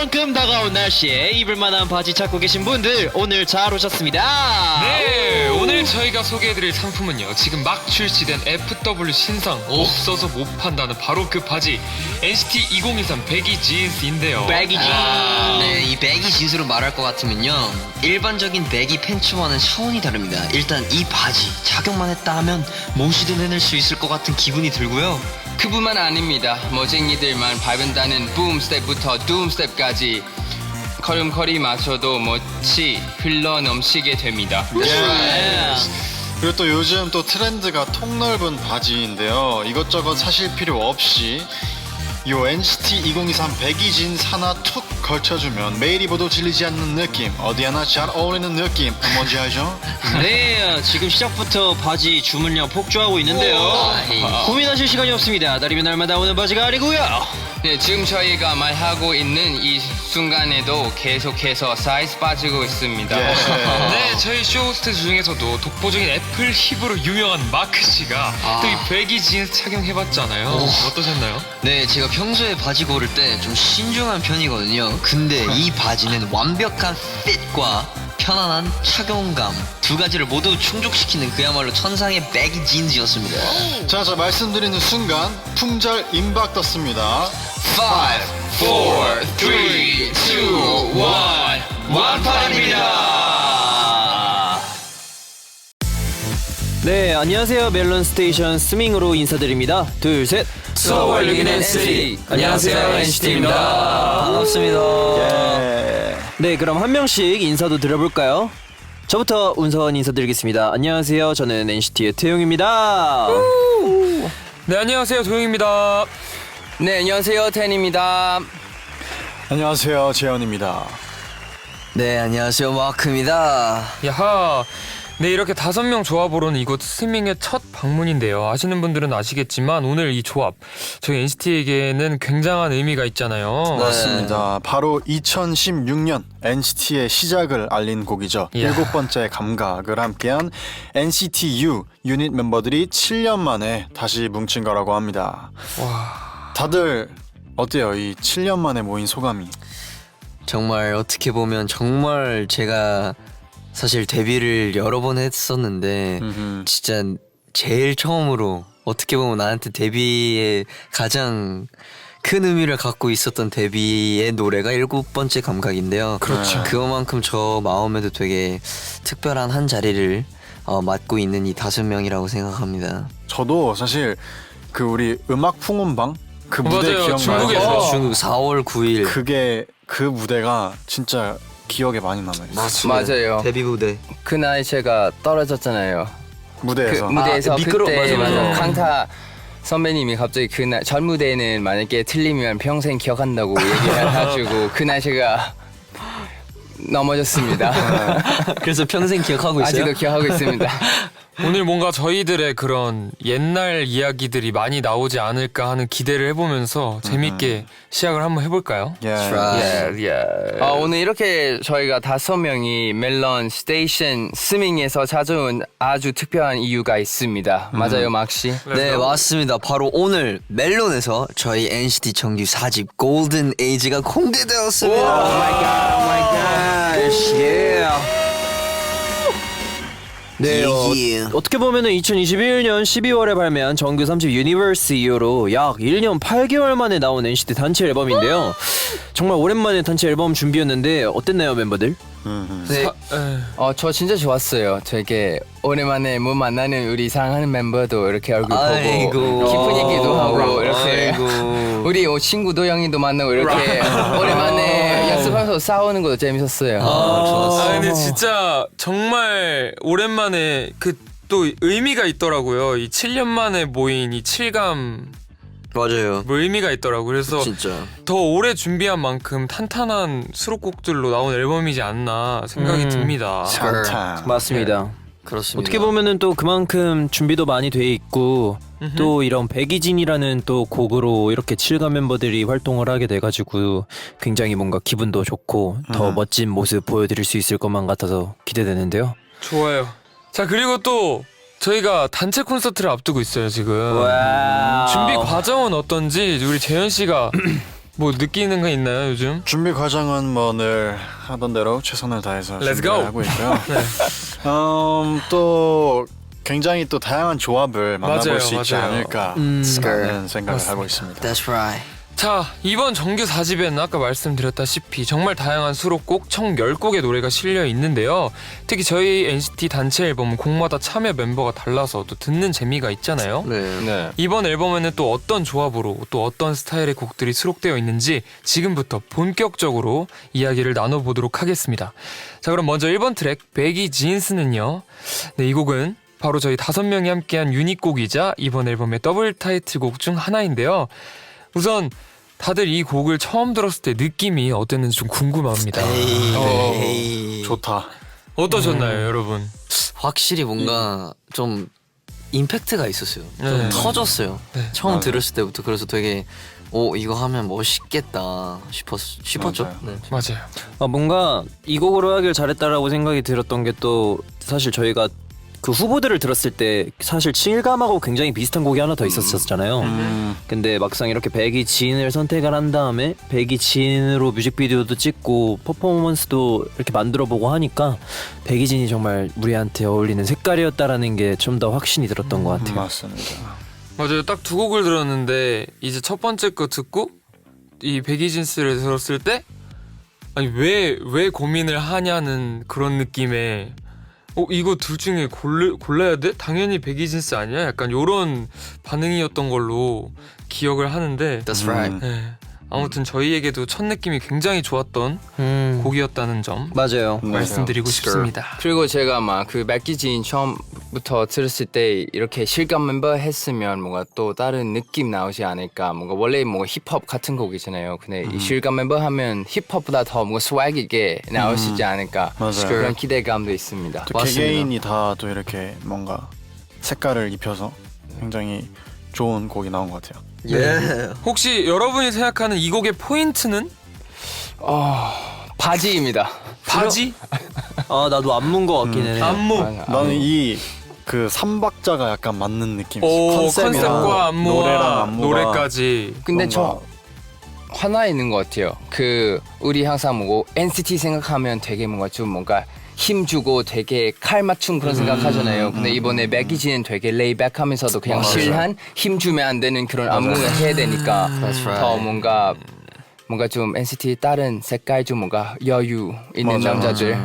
추석만큼 다가온 날씨에 입을만한 바지 찾고 계신 분들 오늘 잘 오셨습니다. 네, 오늘 저희가 소개해드릴 상품은요, 지금 막 출시된 FW 신상 없어서 못 판다는 바로 그 바지 NCT 2023 배기 진스인데요. 배기 진스. 네, 이 배기 진스로 말할 것 같으면요, 일반적인 배기 팬츠와는 차원이 다릅니다. 일단 이 바지 착용만 했다 하면 무엇이든 해낼 수 있을 것 같은 기분이 들고요. 그뿐만 아닙니다. 멋쟁이들만 밟은다는 붐 스텝부터 둠 스텝까지 걸음걸이 맞춰도 멋이 흘러 넘치게 됩니다. 그리고 또 요즘 또 트렌드가 통넓은 바지인데요. 이것저것 사실 필요 없이 요 NCT 2023 배기 진스 하나 툭 걸쳐주면 매일 입어도 질리지 않는 느낌, 어디 하나 잘 어울리는 느낌, 뭔지 알죠? 네, 지금 시작부터 바지 주문량 폭주하고 있는데요. 고민하실 시간이 없습니다. 날이면 날마다 오는 바지가 아니고요. 네, 지금 저희가 말하고 있는 이 순간에도 계속해서 사이즈 빠지고 있습니다. 네, 저희 쇼호스트 중에서도 독보적인 애플 힙으로 유명한 마크 씨가 또 이 배기 진스 착용해봤잖아요. 어떠셨나요? 네, 제가 평소에 바지 고를 때 좀 신중한 편이거든요. 근데 이 바지는 완벽한 핏과 편안한 착용감 두 가지를 모두 충족시키는 그야말로 천상의 배기 진스였습니다. 자, 말씀드리는 순간 품절 임박 떴습니다. 5, 4, 3, 2, 1 완판입니다. 네, 안녕하세요. 멜론 스테이션 스밍으로 인사드립니다. 둘, 셋. 서울 유긴 NCT. 안녕하세요, NCT입니다. 반갑습니다. 네, 그럼 한 명씩 인사도 드려볼까요? 저부터 운선 인사드리겠습니다. 안녕하세요. 저는 NCT의 태용입니다. 네, 안녕하세요, 도영입니다. 네, 안녕하세요, 텐입니다. 안녕하세요, 재현입니다. 네, 안녕하세요, 마크입니다. 야하. 네, 이렇게 5명 조합으로는 이곳 스밍의 첫 방문인데요. 아시는 분들은 아시겠지만 오늘 이 조합 저희 NCT에게는 굉장한 의미가 있잖아요. 맞습니다. 바로 2016년 NCT의 시작을 알린 곡이죠. 이야. 7번째 감각을 함께한 NCT U 유닛 멤버들이 7년 만에 다시 뭉친 거라고 합니다. 다들 어때요? 이 7년 만에 모인 소감이? 정말 어떻게 보면 정말 제가 사실 데뷔를 여러 번 했었는데 진짜 제일 처음으로 어떻게 보면 나한테 데뷔에 가장 큰 의미를 갖고 있었던 데뷔의 노래가 7번째 감각인데요. 그렇죠. 그거만큼 저 마음에도 되게 특별한 한 자리를 맡고 있는 이 5명이라고 생각합니다. 저도 사실 그 우리 음악 풍운방 그 무대 맞아요. 기억나요? 중국에서. 중국 4월 9일 그게 그 무대가 진짜 기억에 많이 남아요. 맞아요. 데뷔 무대. 그날 제가 떨어졌잖아요. 무대에서. 무대에서 그때 맞아. 강타 선배님이 갑자기 그날 전 무대는 만약에 틀리면 평생 기억한다고 얘기해가지고 그날 제가 넘어졌습니다. 그래서 평생 기억하고 있어요? 아직도 기억하고 있습니다. 오늘 뭔가 저희들의 그런 옛날 이야기들이 많이 나오지 않을까 하는 기대를 해보면서 재밌게 시작을 한번 해볼까요? 오늘 이렇게 저희가 5명이 멜론 스테이션 스밍에서 찾아온 아주 특별한 이유가 있습니다. 맞아요, 막씨? 네, 맞습니다. 바로 오늘 멜론에서 저희 NCT 정규 4집 골든 에이지가 공개되었습니다. 네, 어떻게 보면은 2021년 12월에 발매한 정규 3집 유니버스 이후로 약 1년 8개월 만에 나온 NCT 단체 앨범인데요. 정말 오랜만에 단체 앨범 준비였는데 어땠나요, 멤버들? 네. 저 진짜 좋았어요. 되게 오랜만에 못 만나는 우리 사랑하는 멤버도 이렇게 얼굴 아이고. 보고 깊은 얘기도 하고 이렇게 우리 친구 도영이도 만나고 이렇게 오랜만에 연습하면서 싸우는 것도 재밌었어요. 좋았어. 근데 진짜 정말 오랜만에 그 또 의미가 있더라고요. 이 7년 만에 모인 이 칠감 맞아요. 뭐 의미가 있더라고요. 그래서 진짜. 더 오래 준비한 만큼 탄탄한 수록곡들로 나온 앨범이지 않나 생각이 듭니다. 한탕. 맞습니다. 그렇습니다. 어떻게 보면은 또 그만큼 준비도 많이 돼 있고 또 이런 백이진이라는 또 곡으로 이렇게 7가 멤버들이 활동을 하게 돼가지고 굉장히 뭔가 기분도 좋고 더 멋진 모습 보여드릴 수 있을 것만 같아서 기대되는데요. 좋아요. 자, 그리고 또 저희가 단체 콘서트를 앞두고 있어요, 지금. 와우. 준비 과정은 어떤지 우리 재현 씨가 뭐 느끼는 거 있나요 요즘? 준비 과정은 뭐 늘 하던 대로 최선을 다해서 Let's 준비를 go. 하고 있고요. 또 굉장히 또 다양한 조합을 만나볼 맞아요, 수 있지 맞아요. 않을까라는 생각을 하고 있습니다. That's right. 자, 이번 정규 4집에는 아까 말씀드렸다시피 정말 다양한 수록곡 총 10곡의 노래가 실려 있는데요. 특히 저희 NCT 단체 앨범은 곡마다 참여 멤버가 달라서 또 듣는 재미가 있잖아요. 네. 이번 앨범에는 또 어떤 조합으로 또 어떤 스타일의 곡들이 수록되어 있는지 지금부터 본격적으로 이야기를 나눠보도록 하겠습니다. 자, 그럼 먼저 1번 트랙 배기 진스는요. 네, 이 곡은 바로 저희 5명이 함께한 유닛곡이자 이번 앨범의 더블 타이틀곡 중 하나인데요. 우선 다들 이 곡을 처음 들었을 때 느낌이 어땠는지 좀 궁금합니다. 에이. 좋다. 어떠셨나요, 여러분? 확실히 뭔가 좀 임팩트가 있었어요. 좀 네. 터졌어요. 네. 처음 들었을 때부터. 그래서 되게 이거 하면 멋있겠다 싶었죠. 맞아요. 네. 맞아요. 뭔가 이 곡으로 하길 잘했다라고 생각이 들었던 게 또 사실 저희가 그 후보들을 들었을 때 사실 칠감하고 굉장히 비슷한 곡이 하나 더 있었잖아요. 근데 막상 이렇게 백이진을 선택을 한 다음에 백이진으로 뮤직비디오도 찍고 퍼포먼스도 이렇게 만들어보고 하니까 백이진이 정말 우리한테 어울리는 색깔이었다라는 게 좀 더 확신이 들었던 것 같아요. 맞습니다. 맞아요. 딱 2곡을 들었는데 이제 첫 번째 거 듣고 이 백이진스를 들었을 때 아니 왜 고민을 하냐는 그런 느낌에 이거 둘 중에 골라야 돼? 당연히 백이진스 아니야? 약간 요런 반응이었던 걸로 기억을 하는데 That's right. 네. 아무튼 저희에게도 첫 느낌이 굉장히 좋았던 곡이었다는 점 맞아요. 말씀드리고 싶습니다. 그리고 제가 막 그 맥기진 처음부터 들었을 때 이렇게 실감 멤버 했으면 뭔가 또 다른 느낌 나오지 않을까. 뭔가 원래 뭔가 힙합 같은 곡이잖아요. 근데 이 실감 멤버 하면 힙합보다 더 뭔가 스웩 있게 나올 수 있지 않을까. 맞아요. 그런 기대감도 있습니다. 또 개개인이 다 또 이렇게 뭔가 색깔을 입혀서 굉장히 좋은 곡이 나온 것 같아요. 예. 혹시 여러분이 생각하는 이 곡의 포인트는? 바지입니다. 바지? 아 나도 안문 것 같기는 해요. 안무. 나는 이 그 삼박자가 약간 맞는 느낌이었어. 오, 컨셉이랑 컨셉과 안무와 노래랑 안무가 노래까지. 근데 뭔가- 저 하나 있는 것 같아요. 그 우리 항상 뭐고 NCT 생각하면 되게 뭔가 힘주고 되게 칼 맞춤 그런 생각하잖아요. 근데 이번에 맥기진은 되게 레이백하면서도 그냥 맞아요. 실한 힘주면 안 되는 그런 안무를 해야 되니까 That's right. 더 뭔가 좀 NCT 다른 색깔 좀 뭔가 여유 있는 맞아요. 남자들.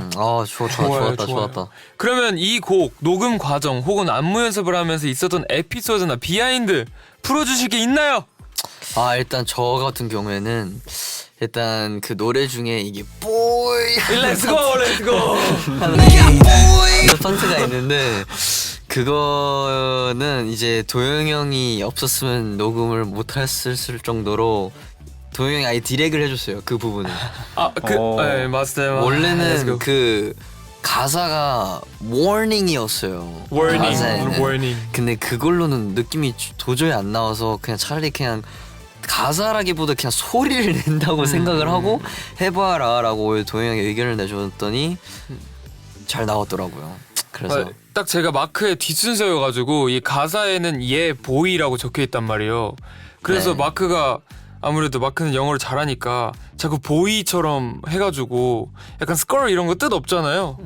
좋았다. 그러면 이 곡 녹음 과정 혹은 안무 연습을 하면서 있었던 에피소드나 비하인드 풀어주실 게 있나요? 일단 저 같은 경우에는 일단 그 노래 중에 이게 보이 렛츠고 렛츠고. 이런 파트가 있는데 그거는 이제 도영 형이 없었으면 녹음을 못 했을 정도로 도영 형이 아예 디렉을 해줬어요. 그 부분을. 네, 맞아요. 원래는 그 가사가 warning이었어요. 가사에는. warning. 근데 그걸로는 느낌이 도저히 안 나와서 그냥 차라리 그냥 가사라기보다 그냥 소리를 낸다고 생각을 하고 해봐라라고 도영이 의견을 내줬더니 잘 나왔더라고요. 그래서 딱 제가 마크의 뒷순서여가지고 이 가사에는 얘 보이라고 적혀있단 말이에요. 그래서 네. 마크가 아무래도 마크는 영어를 잘하니까 자꾸 보이처럼 해가지고 약간 스컬 이런 거 뜻 없잖아요.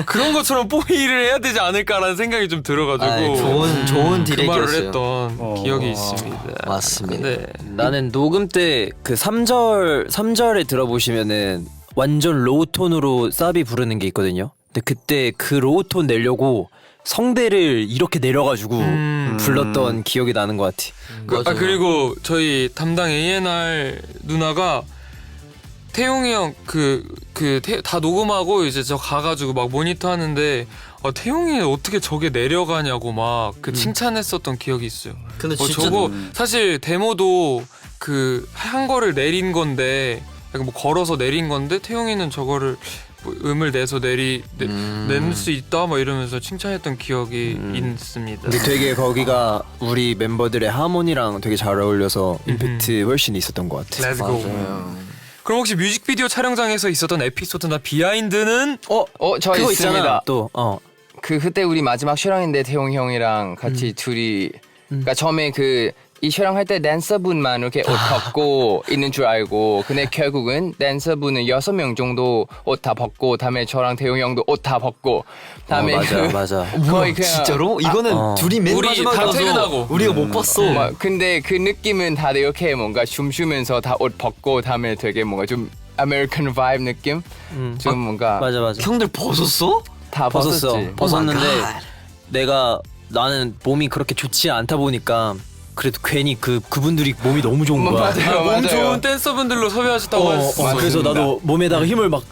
그런 것처럼 보이를 해야 되지 않을까라는 생각이 좀 들어가지고 좋은 그 말을 디렉이었어요. 했던 기억이 있습니다. 맞습니다. 네. 나는 녹음 때 그 3절에 들어보시면은 완전 로우 톤으로 사비 부르는 게 있거든요. 근데 그때 그 로우 톤 내려고 성대를 이렇게 내려가지고 불렀던 기억이 나는 것 같아. 맞아요. 그리고 저희 담당 A&R 누나가 태용이 형 다 녹음하고 이제 저 가가지고 막 모니터 하는데 태용이 어떻게 저게 내려가냐고 막 그 칭찬했었던 기억이 있어요. 근데 진짜 저거 사실 데모도 그 한 거를 내린 건데 약간 뭐 걸어서 내린 건데 태용이는 저거를 뭐 음을 내서 낼 수 있다 막 이러면서 칭찬했던 기억이 있습니다. 근데 되게 거기가 우리 멤버들의 하모니랑 되게 잘 어울려서 임팩트 훨씬 있었던 것 같아. Let's go. 그럼 혹시 뮤직비디오 촬영장에서 있었던 에피소드나 비하인드는 저 그거 있습니다. 있잖아. 또 그때 우리 마지막 슈랑인데 태용 형이랑 같이 둘이 그러니까 처음에 그 이 촬영할 때 댄서분만 이렇게 옷 벗고 있는 줄 알고 근데 결국은 댄서분은 6명 정도 옷 다 벗고 다음에 저랑 태용 형도 옷 다 벗고 다음에 맞아. 거의 그냥 진짜로? 이거는 둘이 맨 우리 마지막에 다 와서 퇴근하고. 우리가 못 봤어. 근데 그 느낌은 다들 이렇게 뭔가 춤추면서 다 옷 벗고 다음에 되게 뭔가 좀 아메리칸 바이브 느낌? 좀 뭔가 맞아. 형들 벗었어? 다 벗었지. 벗었는데 God. 나는 몸이 그렇게 좋지 않다 보니까 그래도 괜히 그분들이 몸이 너무 좋은 거야. 맞아요. 몸 좋은 댄서분들로 섭외하셨다고 했어. 그래서 나도 몸에다가 힘을 막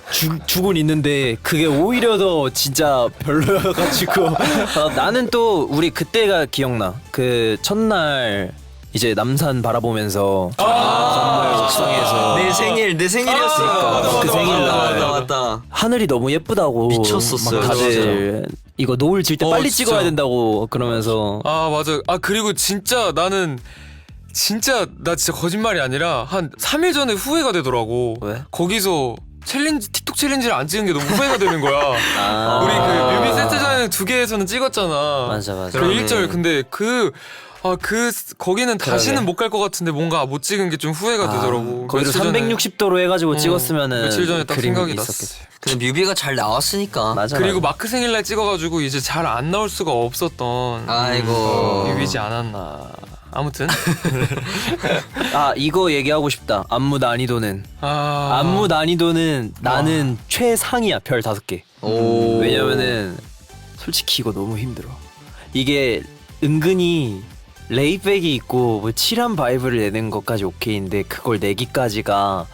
주곤 있는데 그게 오히려 더 진짜 별로여가지고 나는 또 우리 그때가 기억나. 그 첫날 이제 남산 바라보면서 옥상에서 내 생일이었으니까. 그 생일날 맞다. 하늘이 너무 예쁘다고 미쳤었어요. 막 다들 이거 노을 질 때 빨리 진짜. 찍어야 된다고 그러면서 아 맞아. 아 그리고 진짜 나는 나 진짜 거짓말이 아니라 한 3일 전에 후회가 되더라고. 왜? 거기서 틱톡 챌린지를 안 찍은 게 너무 후회가 되는 거야. 우리 그 뮤비 세트장에 2개에서는 찍었잖아. 맞아. 그 1절 근데 거기는 다시는 못 갈 것 같은데 뭔가 못 찍은 게 좀 후회가 되더라고. 거기를 며칠 전에. 360도로 해가지고 찍었으면은 며칠 전에 딱 그림이 생각이 있었겠지. 났어. 근데 뮤비가 잘 나왔으니까. 맞아. 그리고 마크 생일날 찍어가지고 이제 잘 안 나올 수가 없었던 아이고. 뮤비지 않았나. 아무튼 이거 얘기하고 싶다. 안무 난이도는 안무 난이도는 나는 최상이야. 별 5개. 오. 왜냐면은 솔직히 이거 너무 힘들어. 이게 은근히 레이백이 있고 뭐 칠한 바이브를 내는 것까지 오케이인데 그걸 내기까지가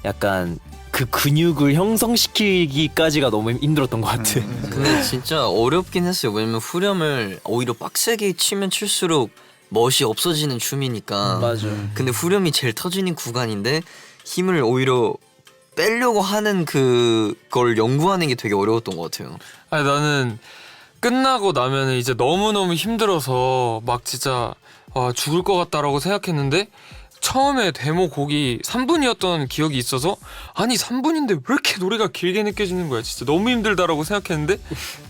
약간 그 근육을 형성시키기까지가 너무 힘들었던 것 같아. 근데 진짜 어렵긴 했어요. 왜냐면 후렴을 오히려 빡세게 치면 칠수록 멋이 없어지는 춤이니까. 맞아. 근데 후렴이 제일 터지는 구간인데 힘을 오히려 빼려고 하는 그걸 연구하는 게 되게 어려웠던 것 같아요. 아니 나는 끝나고 나면 이제 너무너무 힘들어서 막 진짜 죽을 것 같다라고 생각했는데 처음에 데모 곡이 3분이었던 기억이 있어서 아니 3분인데 왜 이렇게 노래가 길게 느껴지는 거야. 진짜 너무 힘들다라고 생각했는데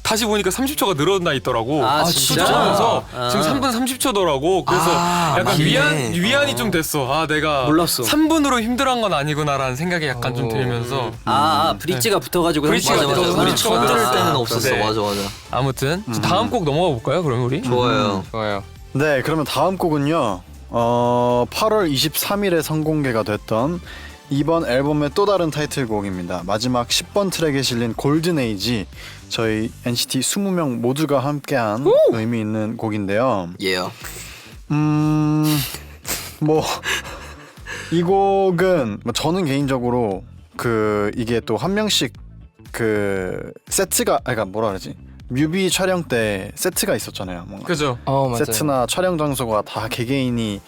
다시 보니까 30초가 늘어나 있더라고. 진짜? 수정하면서 지금 3분 30초더라고. 그래서 약간 맞네. 위안이 좀 됐어. 내가 몰랐어. 3분으로 힘들어한 건 아니구나라는 생각이 약간 좀 들면서 브릿지가 붙어가지고 브릿지가 맞아 맞아. 붙어서 우리 처음 들을 때는 아, 없었어. 네. 맞아. 아무튼 다음 곡 넘어가 볼까요? 그럼 우리 좋아요. 좋아요. 네, 그러면 다음 곡은요. 8월 23일에 선공개가 됐던 이번 앨범의 또 다른 타이틀곡입니다. 마지막 10번 트랙에 실린 골든 에이지. 저희 NCT 20명 모두가 함께한 의미 있는 곡인데요. 예요. 뭐 이 곡은 뭐 저는 개인적으로 이게 또 한 명씩 세트가 그러니까 뭐라 그러지? 뮤비 촬영 때 세트가 있었잖아요. 뭔가. 그죠? 맞아요. 세트나 촬영 장소가 다 개개인이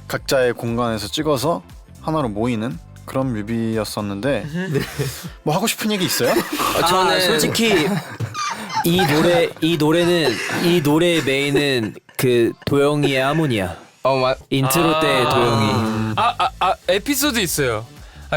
각자의 공간에서 찍어서 하나로 모이는 그런 뮤비였었는데 뭐 하고 싶은 얘기 있어요? 저는 솔직히 이 노래의 메인은 그 도영이의 하모니야. 인트로 때 도영이. 에피소드 있어요.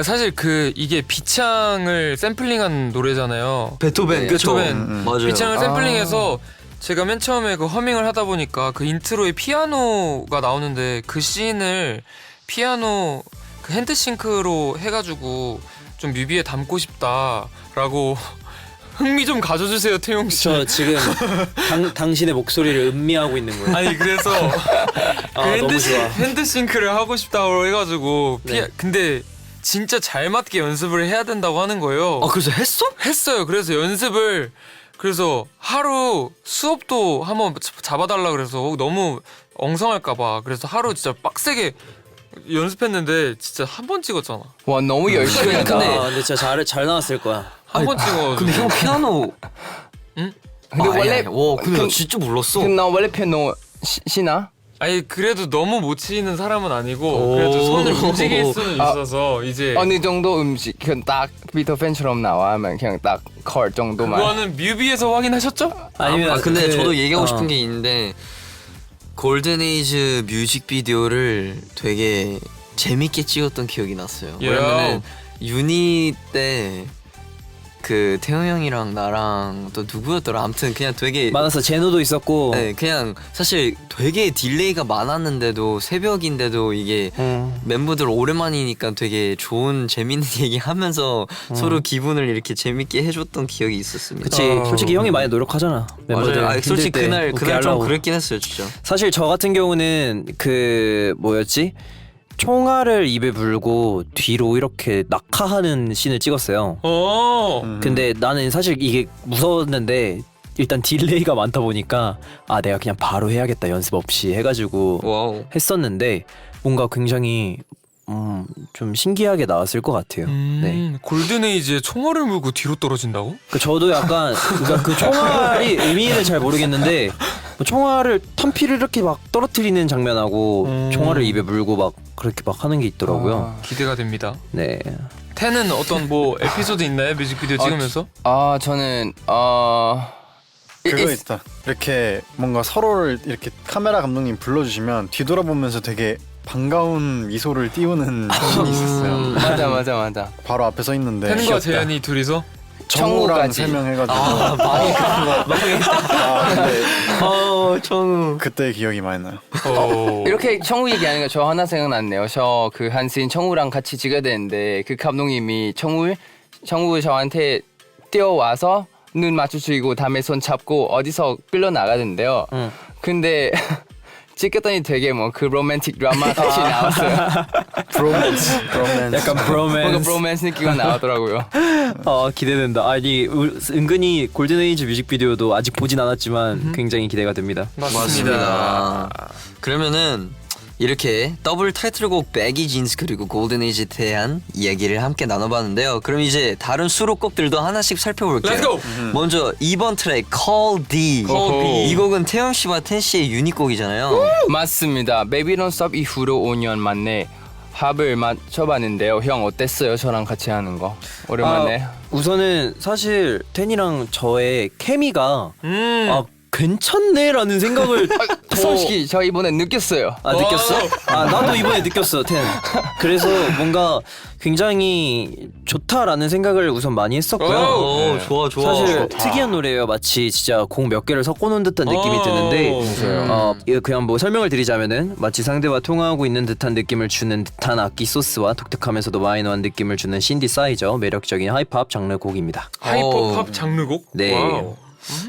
사실 이게 비창을 샘플링한 노래잖아요. 베토벤. 그쵸? 베토벤. 맞아요. 비창을 샘플링해서 제가 맨 처음에 허밍을 하다 보니까 그 인트로에 피아노가 나오는데 그 씬을 피아노 그 핸드싱크로 해가지고 좀 뮤비에 담고 싶다라고 흥미 좀 가져주세요, 태용 씨. 저 지금 당신의 목소리를 음미하고 있는 거예요. 아니 그래서 너무 좋아. 핸드싱크를 하고 싶다고 해가지고 네. 근데 진짜 잘 맞게 연습을 해야 된다고 하는 거예요. 그래서 했어? 했어요. 그래서 연습을 그래서 하루 수업도 한번 잡아달라 그래서 너무 엉성할까봐 그래서 하루 진짜 빡세게 연습했는데 진짜 한 번 찍었잖아. 와 너무 열심히 했다. 근데 진짜 잘 나왔을 거야. 한 번 찍어. 근데 형 피아노. 응? 근데 원래 와 근데 나 진짜 몰랐어. 나 원래 피아노 시나? 아니 그래도 너무 못 치는 사람은 아니고 그래도 손을 움직일 수는 있어서 이제 어느 정도 음식 그냥 딱 비토펜처럼 나와면 그냥 딱 컬 정도만. 그거는 뮤비에서 확인하셨죠? 아니면 근데 저도 얘기하고 어. 싶은 게 있는데 골든에이즈 뮤직비디오를 되게 재밌게 찍었던 기억이 났어요. 예. 왜냐면은 유니 때 그 태호 형이랑 나랑 또 누구였더라. 아무튼 그냥 되게 많아서 제노도 있었고. 네, 그냥 사실 되게 딜레이가 많았는데도 새벽인데도 이게 멤버들 오랜만이니까 되게 좋은 재밌는 얘기하면서 서로 기분을 이렇게 재밌게 해줬던 기억이 있었습니다. 그치. 솔직히 형이 많이 노력하잖아. 멤버들. 맞아요. 솔직히 힘들 때 그날 웃게 좀 하려고. 그랬긴 했어요, 진짜. 사실 저 같은 경우는 그 뭐였지? 총알을 입에 물고 뒤로 이렇게 낙하하는 씬을 찍었어요. 근데 나는 사실 이게 무서웠는데 일단 딜레이가 많다 보니까 아 내가 그냥 바로 해야겠다 연습 없이 해가지고 와우. 했었는데 뭔가 굉장히 좀 신기하게 나왔을 것 같아요. 네. 골든에이지에 총알을 물고 뒤로 떨어진다고? 그 저도 약간 그러니까 그 총알이 의미를 잘 모르겠는데 뭐 총알을 탄피를 이렇게 막 떨어뜨리는 장면하고 총알을 입에 물고 막 그렇게 막 하는 게 있더라고요. 기대가 됩니다. 네. 텐은 어떤 뭐 에피소드 있나요? 뮤직비디오 찍으면서? 저는 그거 있다. 이렇게 뭔가 서로를 이렇게 카메라 감독님 불러주시면 뒤돌아보면서 되게 반가운 미소를 띄우는 씬이 있었어요. 맞아. 바로 앞에 서 있는데 텐과 재현이 둘이서 정우랑 청우까지. 3명 해가지고 많이 그런 거. 근데 정우. 그때 기억이 많이 나요. 이렇게 청우 얘기하니까 저 하나 생각났네요. 저 그 한씬 청우랑 같이 찍어야 되는데 그 감독님이 청우 저한테 뛰어와서 눈 마주치고 다음에 손 잡고 어디서 끌려 나가던데요. 근데 찍었더니 되게 뭐 그 로맨틱 드라마 같이 나왔어요. 브로맨스. 약간 뭔가 브로맨스. 브로맨스 느낌이 나오더라고요. 기대된다. 아니 은근히 골든에이지 뮤직비디오도 아직 보진 않았지만 굉장히 기대가 됩니다. 맞습니다. 그러면은 이렇게 더블 타이틀곡 배기 진스 그리고 골든에이지에 대한 이야기를 함께 나눠봤는데요. 그럼 이제 다른 수록곡들도 하나씩 살펴볼게요. Let's go! 먼저 2번 트랙 Call D. Call D. 이 곡은 태영 씨와 텐 씨의 유닛곡이잖아요. 맞습니다. Baby Don't Stop 이후로 5년 만에 합을 맞춰봤는데요. 형 어땠어요? 저랑 같이 하는 거 오랜만에. 우선은 사실 텐이랑 저의 케미가 괜찮네라는 생각을 솔직히 저 이번에 느꼈어요. 느꼈어? 나도 이번에 느꼈어 텐. 그래서 뭔가 굉장히 좋다라는 생각을 우선 많이 했었고요. 좋아. 사실 특이한 노래예요. 마치 진짜 곡 몇 개를 섞어놓은 듯한 느낌이 드는데 이거 그냥 뭐 설명을 드리자면은 마치 상대와 통화하고 있는 듯한 느낌을 주는 듯한 악기 소스와 독특하면서도 마이너한 느낌을 주는 신디사이저 매력적인 하이팝 장르 곡입니다. 하이퍼팝 장르곡? 네. 와우.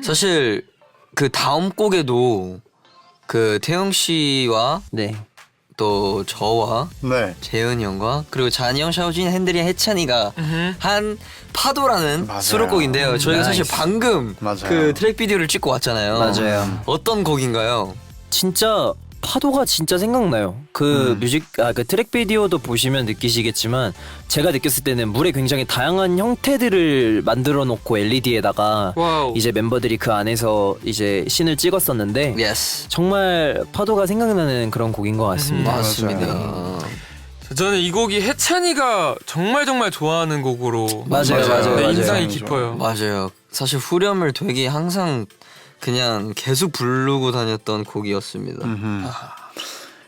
사실 그 다음 곡에도 그 태영 씨와 네. 또 저와 네. 재현이 형과 그리고 잔이 형, 샤오진, 핸들이, 해찬이가 한 파도라는 맞아요. 수록곡인데요. 저희가 사실 나이스. 방금 맞아요. 그 트랙 비디오를 찍고 왔잖아요. 맞아요. 어떤 곡인가요? 진짜 파도가 진짜 생각나요. 그 그 트랙 비디오도 보시면 느끼시겠지만 제가 느꼈을 때는 물에 굉장히 다양한 형태들을 만들어 놓고 LED에다가 와우. 이제 멤버들이 그 안에서 이제 씬을 찍었었는데 예스. 정말 파도가 생각나는 그런 곡인 것 같습니다. 맞습니다. 저는 이 곡이 해찬이가 정말 좋아하는 곡으로 맞아요. 네, 맞아요. 인상이 깊어요. 맞아요. 사실 후렴을 되게 항상 그냥 계속 부르고 다녔던 곡이었습니다.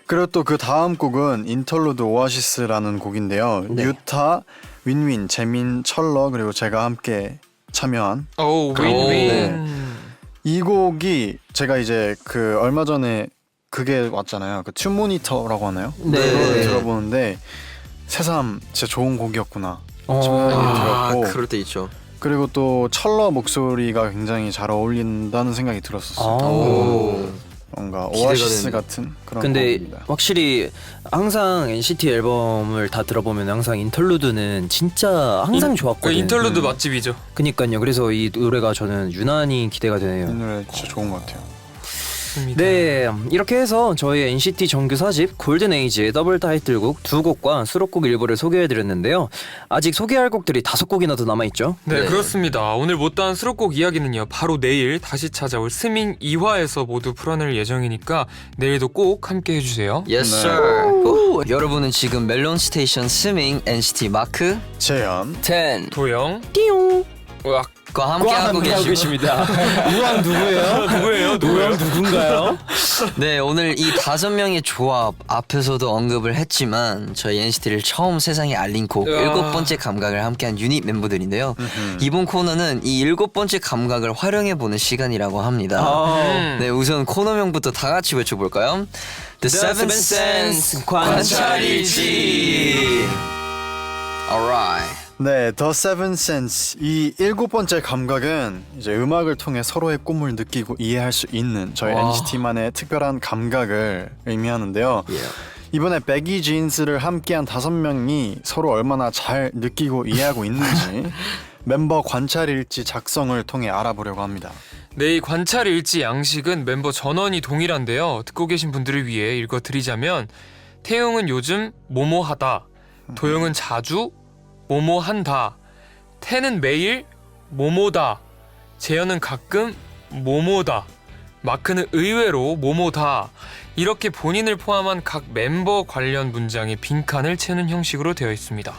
그리고 또 그 다음 곡은 인터루드 오아시스라는 곡인데요. 네. 유타, 윈윈, 재민, 철러 그리고 제가 함께 참여한 오, 윈윈. 이 곡이 제가 이제 그 얼마 전에 그게 왔잖아요. 그 튠 모니터라고 하나요? 네. 그걸 네. 들어보는데 새삼 진짜 좋은 곡이었구나. 아, 들었고 그럴 때 있죠. 그리고 또 철러 목소리가 굉장히 잘 어울린다는 생각이 들었었어요. 오. 뭔가 기대가 오아시스 되네요. 같은 그런 근데 곡입니다. 확실히 항상 NCT 앨범을 다 들어보면 항상 인터루드는 진짜 항상 좋았거든요. 인터루드 맛집이죠. 그니까요. 그래서 이 노래가 저는 유난히 기대가 이 되네요. 노래 진짜 좋은 것 같아요. 네, 이렇게 해서 저희 NCT 정규 4집 골든에이지의 더블 타이틀곡 2곡과 수록곡 일부를 소개해드렸는데요. 아직 소개할 곡들이 5곡이나 더 남아있죠? 네, 네. 그렇습니다. 오늘 못다한 수록곡 이야기는요, 바로 내일 다시 찾아올 스밍 2화에서 모두 풀어낼 예정이니까 내일도 꼭 함께 해주세요. Yes, 네. sir. 여러분은 지금 멜론 스테이션 스밍 NCT 마크 재현 텐 도영, 띠용! 으악. 함께하고 계십니다. 우왕 누구예요? 우왕 누군가요? 네, 오늘 이 5명의 조합 앞에서도 언급을 했지만 저희 NCT를 처음 세상에 알린 곡 7번째 감각을 함께한 유닛 멤버들인데요. 이번 코너는 이 7번째 감각을 활용해보는 시간이라고 합니다. 네, 우선 코너명부터 다 같이 외쳐볼까요? The Seventh Sense 관찰일지. Alright. 네, The Seven Sense 이 7번째 감각은 이제 음악을 통해 서로의 꿈을 느끼고 이해할 수 있는 저희 NCT만의 특별한 감각을 의미하는데요. 이번에 배기 진스를 함께한 5명이 서로 얼마나 잘 느끼고 이해하고 있는지 멤버 관찰일지 작성을 통해 알아보려고 합니다. 네, 이 관찰일지 양식은 멤버 전원이 동일한데요. 듣고 계신 분들을 위해 읽어드리자면 태용은 요즘 뭐뭐하다, 도영은 자주 뭐뭐한다, 태는 매일 뭐뭐다, 재현은 가끔 뭐뭐다, 마크는 의외로 뭐뭐다, 이렇게 본인을 포함한 각 멤버 관련 문장의 빈칸을 채우는 형식으로 되어 있습니다.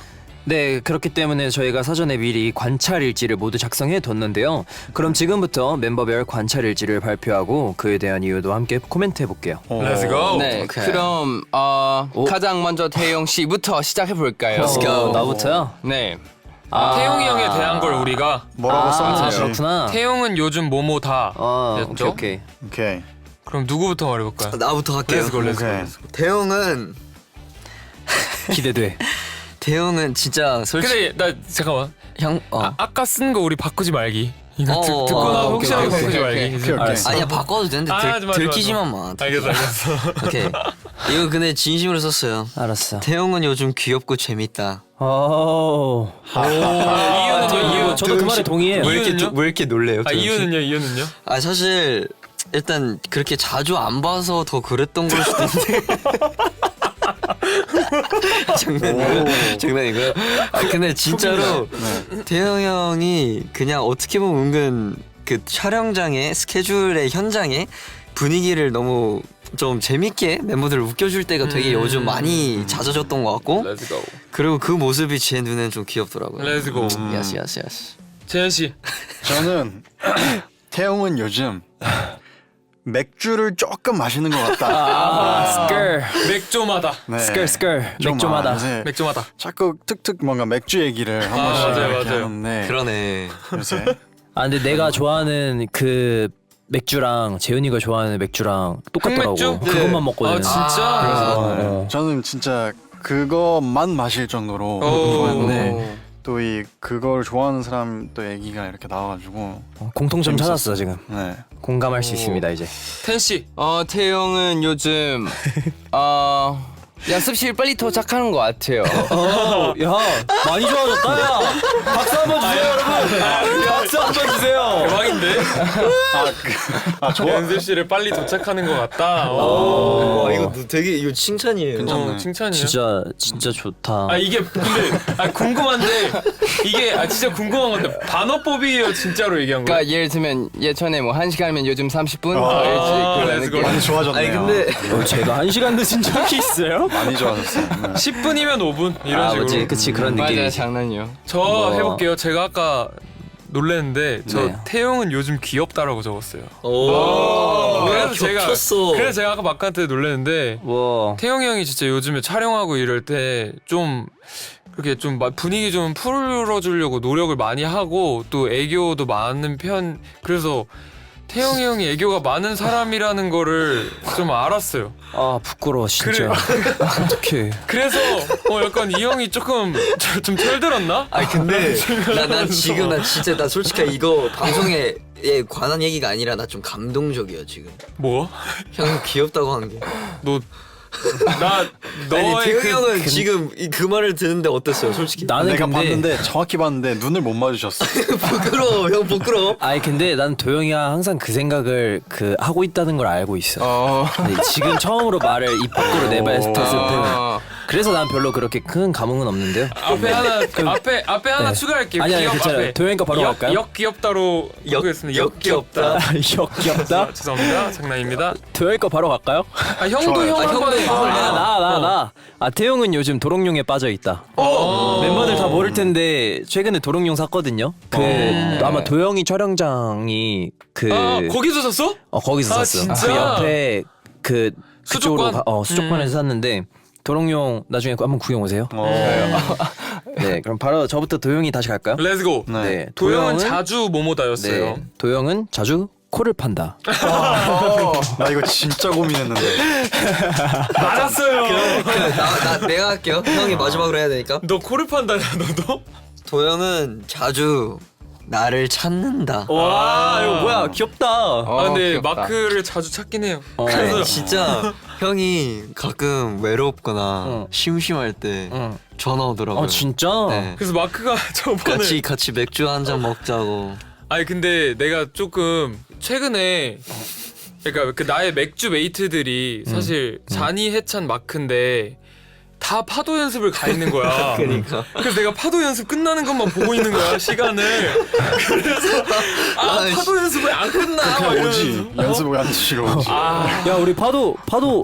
네, 그렇기 때문에 저희가 사전에 미리 관찰일지를 모두 작성해 뒀는데요. 그럼 지금부터 멤버별 관찰일지를 발표하고 그에 대한 이유도 함께 코멘트해 볼게요. Let's go. 네, 오케이. 그럼 가장 먼저 태용 씨부터 시작해 볼까요? Let's go. 나부터요? 네. 태용이 형에 대한 걸 우리가 뭐라고 썼는지. 그렇구나. 태용은 요즘 뭐뭐다 였죠? 오케이. 오케이. 그럼 누구부터 말해볼까요? 나부터 할게요. Let's go, let's go. 오케이. 기대돼. 태용은 진짜 솔직히 근데 나 잠깐만. 아까 쓴 거 우리 바꾸지 말기. 이거 듣고 나서 혹시라도 오케이, 바꾸지 오케이, 말기. 오케이. 알았어. 아니야 바꿔도 되는데 좋아, 좋아, 들키지만 마. 알겠어. 오케이. 이거 근데 진심으로 썼어요. 알았어. 태용은 요즘 귀엽고 재밌다. 오. 이유는요? 저도 그 말에 동의해요. 이유는요? 왜 이렇게 놀래요? 이유는요? 아 사실 일단 그렇게 자주 안 봐서 더 그랬던 걸 수도 있는데. 장난이고요. 아 근데 진짜로 태영 형이 그냥 어떻게 보면 은근 그 촬영장의 스케줄의 현장에 분위기를 너무 좀 재밌게 멤버들을 웃겨줄 때가 되게 요즘 많이 잦아졌던 것 같고 Let's go. 그리고 그 모습이 제 눈엔 좀 귀엽더라고요. Let's go. 예스 예스 예스. 재현 씨. 저는 태용은 요즘 맥주를 조금 마시는 것 같다. 스컬. 맥조마다. 네. 스컬. 좀 맥주마다. 요새 맥조마다. 자꾸 툭툭 뭔가 맥주 얘기를 한 번씩 맞아요, 이렇게 맞아요. 하는데 그러네. 요새 근데 내가 좋아하는 그 맥주랑 재현이가 좋아하는 맥주랑 똑같더라고. 흑맥주? 그것만 먹거든. 아 진짜? 어. 저는 진짜 그것만 마실 정도로 오. 좋아했는데 또 이 그걸 좋아하는 사람 또 얘기가 이렇게 나와가지고 공통점 재밌었어요. 찾았어 지금. 네. 공감할 수 있습니다 이제. 텐 씨. 태용은 요즘 연습실 빨리 도착하는 것 같아요. 야 많이 좋아졌다 야. 박수 한번 주세요 여러분. 박수 한번 주세요. 대박인데? 연습실에 빨리 도착하는 것 같다. 와 이거 되게 이거 칭찬이에요. 괜찮네. 칭찬이에요? 진짜 좋다. 이게 근데 궁금한데 이게 진짜 궁금한 건데 반어법이에요 진짜로 얘기한 거. 그러니까 예를 들면 예전에 뭐 1시간이면 요즘 30분 더 렛츠고. 일찍 그런 많이 느낌. 좋아졌네요. 아니 근데 제가 1시간 늦은 적이 있어요? 많이 좋아졌어요. 네. 10분이면 5분 이런 식으로. 맞지, 그치 그런 맞아요, 느낌이지. 장난이요. 저 해볼게요. 제가 아까 놀랬는데 저 네. 태용은 요즘 귀엽다라고 적었어요. 오. 그래서 제가 아까 마크한테 놀랬는데 와. 태용이 형이 진짜 요즘에 촬영하고 이럴 때 좀 그렇게 좀 분위기 좀 풀어주려고 노력을 많이 하고 또 애교도 많은 편. 그래서 태용이 형이 애교가 많은 사람이라는 거를 좀 알았어요. 부끄러워 진짜. 어떡해. 그래서 약간 이 형이 조금 좀 철들었나? 아니 근데 난 지금 나 진짜 나 솔직히 이거 방송에 관한 얘기가 아니라 나 좀 감동적이야 지금. 뭐? 형 귀엽다고 하는 게. 아니 태용이 형은 지금 그 말을 듣는데 어땠어요 솔직히? 나는 내가 근데 봤는데 정확히 봤는데 눈을 못 마주쳤어. 부끄러워 형 부끄러워. 근데 난 도영이가 항상 그 생각을 하고 있다는 걸 알고 있어. 근데 지금 처음으로 말을 입 밖으로 내뱉었을 때는 그래서 난 별로 그렇게 큰 감흥은 없는데요. 앞에 하나 앞에 하나 네. 추가할게요. 아니, 귀엽 괜찮아요. 앞에. 도영이가 바로 갈까요? 역 귀엽다로 하겠습니다. 역 귀엽다. 귀엽다. 죄송합니다. 장난입니다. 도영이 거 바로 갈까요? 아 형도 좋아요. 형 한번 나. 아 태용은 요즘 도롱뇽에 빠져 있다. 멤버들 다 모를 텐데 최근에 도롱뇽 샀거든요. 아마 도영이 촬영장이 거기서 샀어? 거기서 아, 샀어. 진짜? 그 옆에 그쪽으로 수족관? 수족관에서 샀는데 도롱뇽 나중에 한번 구경 오세요. 네, 그럼 바로 저부터 도영이 다시 갈까요? 렛츠고. 네, 도영은 자주 모모다였어요. 네, 도영은 자주 코를 판다. 나 이거 진짜 고민했는데. 맞았어요. 내가 할게요. 형이 마지막으로 해야 되니까. 너 코를 판다냐 너도? 도영은 자주 나를 찾는다. 와 이거 뭐야 귀엽다. 아 근데 귀엽다. 마크를 자주 찾긴 해요. 아니, 진짜 형이 가끔 외롭거나 심심할 때 전화 오더라고요. 진짜? 네. 그래서 마크가 저번에 같이 맥주 한 잔 먹자고. 아니 근데 내가 조금 최근에 그러니까 그 나의 맥주 메이트들이 사실 잔이 해찬 마크인데 다 파도 연습을 가 있는 거야. 그러니까. 그래서 내가 파도 연습 끝나는 것만 보고 있는 거야 시간을. 그래서 파도 연습 왜 안 끝나? 막 그냥 이러면서. 오지. 연습을 안 주시고 오지. 야 우리 파도 하루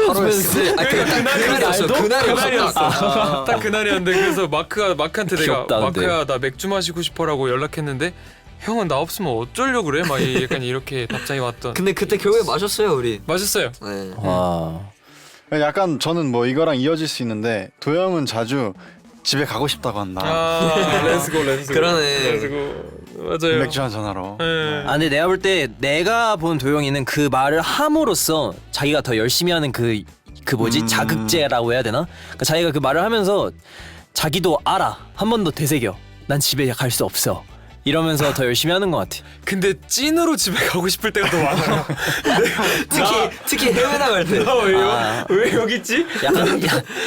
연습했는데 그러니까 그날이었어. 그날이었어. 딱 그날이었는데 그래서 마크한테 내가 귀엽다, 근데. 마크야 나 맥주 마시고 싶어라고 연락했는데 형은 나 없으면 어쩌려고 그래? 막 약간 이렇게 답장이 왔던. 근데 그때 결국에 마셨어요 우리. 맛있어요. 네. 와. 약간 저는 뭐 이거랑 이어질 수 있는데 도영은 자주 집에 가고 싶다고 한다. 렛츠고. 그러네. 렛츠고. 맞아요. 맥주 한 잔하러. 네. 근데 내가 볼 때 내가 본 도영이는 그 말을 함으로써 자기가 더 열심히 하는 그 뭐지 자극제라고 해야 되나? 그러니까 자기가 그 말을 하면서 자기도 알아. 한 번 더 되새겨. 난 집에 갈 수 없어. 이러면서 더 열심히 하는 것 같아. 근데 찐으로 집에 가고 싶을 때가 더 많아요. 특히 해외 나갈 때. 나 왜요? 왜 여기 있지?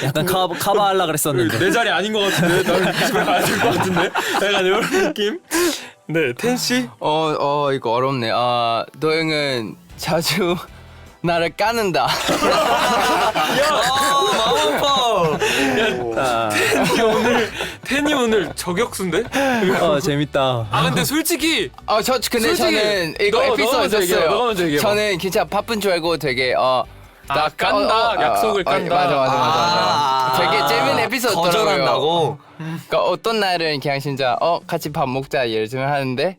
약간 카바하려 그랬었는데. 내 자리 아닌 것 같은데 나 집에 가야 될 것 같은데 약간 이런 느낌. 네, 텐 씨. 이거 어렵네. 도영은 자주 나를 까는다. 마음 아파. 텐이 오늘 저격수인데? 재밌다. 아 근데 솔직히 근데 솔직히 저는 이거 너가 에피소드 먼저 얘기해봐, 있었어요. 너가 먼저 얘기해봐. 저는 진짜 바쁜 줄 알고 되게 나 깐다, 약속을 깐다. 맞아. 되게 재밌는 에피소드더라고요. 거절한다고. 그러니까 어떤 날은 그냥 진짜 같이 밥 먹자 예를 들면 하는데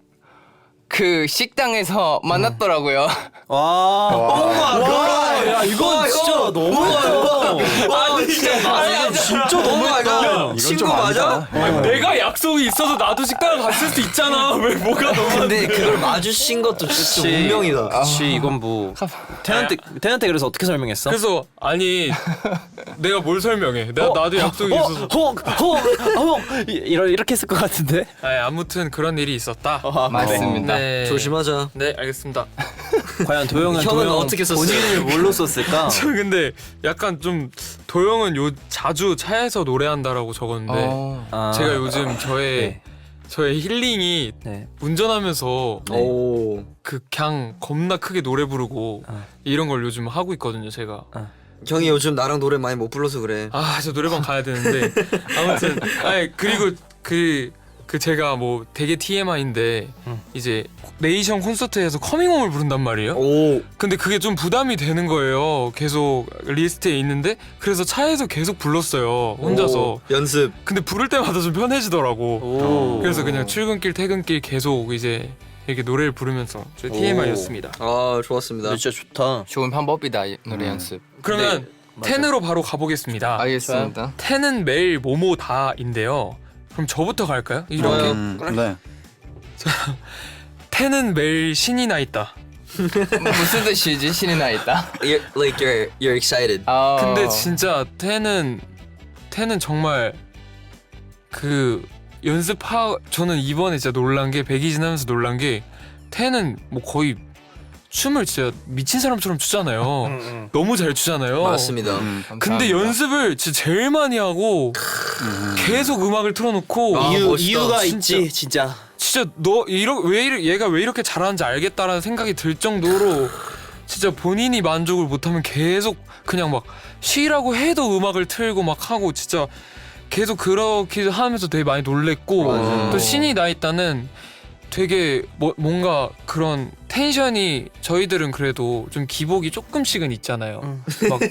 그 식당에서 만났더라고요. 야 이건 진짜 너무했다. 진짜 너무 친구 맞아? 내가 약속이 있어서 나도 식당을 갔을 수 있잖아. 왜 뭐가 너무 근데 그걸 마주친 것도 진짜 운명이다. 그치 이건 뭐 태한테 그래서 어떻게 설명했어? 그래서 아니 내가 뭘 설명해? 나도 약속이 있어서. 이렇게 했을 것 같은데. 아무튼 그런 일이 있었다. 맞습니다. 네. 조심하자. 네, 알겠습니다. 과연 도영은 어떻게 썼어요? 본인을 뭘로 썼을까? 저 근데 약간 좀 도영은 자주 차에서 노래한다라고 적었는데 제가 요즘 저의 힐링이 네. 운전하면서 오. 그냥 겁나 크게 노래 부르고 이런 걸 요즘 하고 있거든요, 제가. 형이 요즘 나랑 노래 많이 못 불러서 그래. 저 노래방 가야 되는데 아무튼 그리고 그 제가 뭐 되게 TMI인데 이제 네이션 콘서트에서 커밍홈을 부른단 말이에요. 오. 근데 그게 좀 부담이 되는 거예요. 계속 리스트에 있는데 그래서 차에서 계속 불렀어요. 혼자서. 오. 연습. 근데 부를 때마다 좀 편해지더라고. 그래서 그냥 출근길 퇴근길 계속 이제 이렇게 노래를 부르면서 저 TMI였습니다. 아 좋았습니다. 진짜 좋다. 좋은 방법이다 노래 연습. 그러면 텐으로 바로 가보겠습니다. 알겠습니다. 텐은 매일 뭐뭐다인데요. 그럼 저부터 갈까요? 이렇게 네. 텐은 매일 신이 나 있다. 무슨 뜻이지? 신이 나 있다. You're excited. 근데 진짜 텐은 정말 그 저는 이번에 진짜 놀란 게 백이진 하면서 놀란 게 텐은 뭐 거의 춤을 진짜 미친 사람처럼 추잖아요. 너무 잘 추잖아요. 맞습니다. 근데 연습을 진짜 제일 많이 하고 계속 음악을 틀어놓고 멋있다. 이유가 진짜. 있지 진짜. 진짜 얘가 왜 이렇게 잘하는지 알겠다라는 생각이 들 정도로 진짜 본인이 만족을 못하면 계속 그냥 막 쉬라고 해도 음악을 틀고 막 하고 진짜 계속 그렇게 하면서 되게 많이 놀랬고 또 신이 나 있다는 되게 뭔가 그런 텐션이 저희들은 그래도 좀 기복이 조금씩은 있잖아요. 막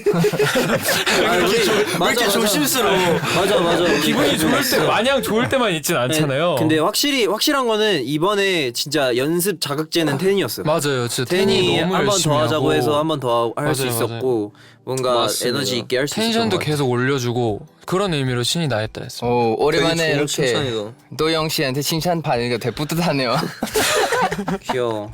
왜 이렇게 조심스러워. 맞아. 기분이 좋을 때 마냥 좋을 때만 있진 않잖아요. 근데 확실한 거는 이번에 진짜 연습 자극제는 텐이었어요. 맞아요. 진짜 텐이 텐이 너무 한 번 열심히 더 하자고 하고 해서 한 번 더 할 수 맞아요, 있었고 뭔가 맞습니다. 에너지 있게 할 수 있었던 텐션도 것 같아요. 계속 올려주고 그런 의미로 신이 나했다 했습니다. 오, 오랜만에 되게 좋은 이렇게 칭찬이다. 도영 씨한테 칭찬 받으니까 되게 뿌듯하네요. 귀여워.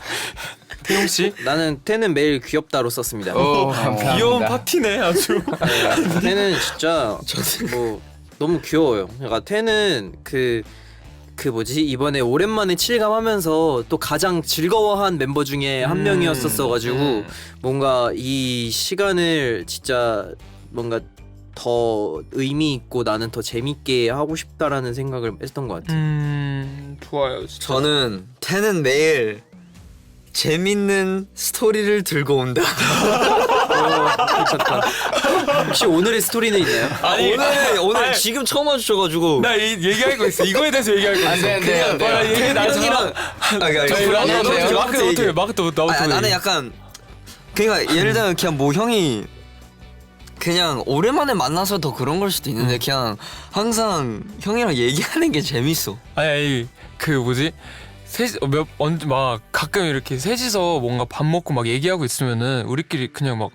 태용 씨 나는 텐은 매일 귀엽다로 썼습니다. 오, 감사합니다. 파티네 아주. 네, 텐은 진짜 뭐 너무 귀여워요. 그러니까 텐은 그 뭐지 이번에 오랜만에 칠감하면서 또 가장 즐거워한 멤버 중에 한 명이었었어가지고 뭔가 이 시간을 진짜 뭔가 더 의미 있고 나는 더 재밌게 하고 싶다라는 생각을 했던 것 같아요. 좋아요. 진짜. 저는 텐은 매일 재밌는 스토리를 들고 온다. 괜찮다. 혹시 오늘의 스토리는 있나요? 아니 오늘 지금 처음 와주셔가지고 나 얘기할 거 있어. 이거에 대해서 얘기할 거 있어. 안 돼. 얘기 나중이랑 저희 마크부터 나는 약간 그러니까 예를 들면 그냥 뭐 형이 그냥 오랜만에 만나서 더 그런 걸 수도 있는데 그냥 항상 형이랑 얘기하는 게 재밌어. 아니 그 뭐지 막 가끔 이렇게 셋이서 뭔가 밥 먹고 막 얘기하고 있으면은 우리끼리 그냥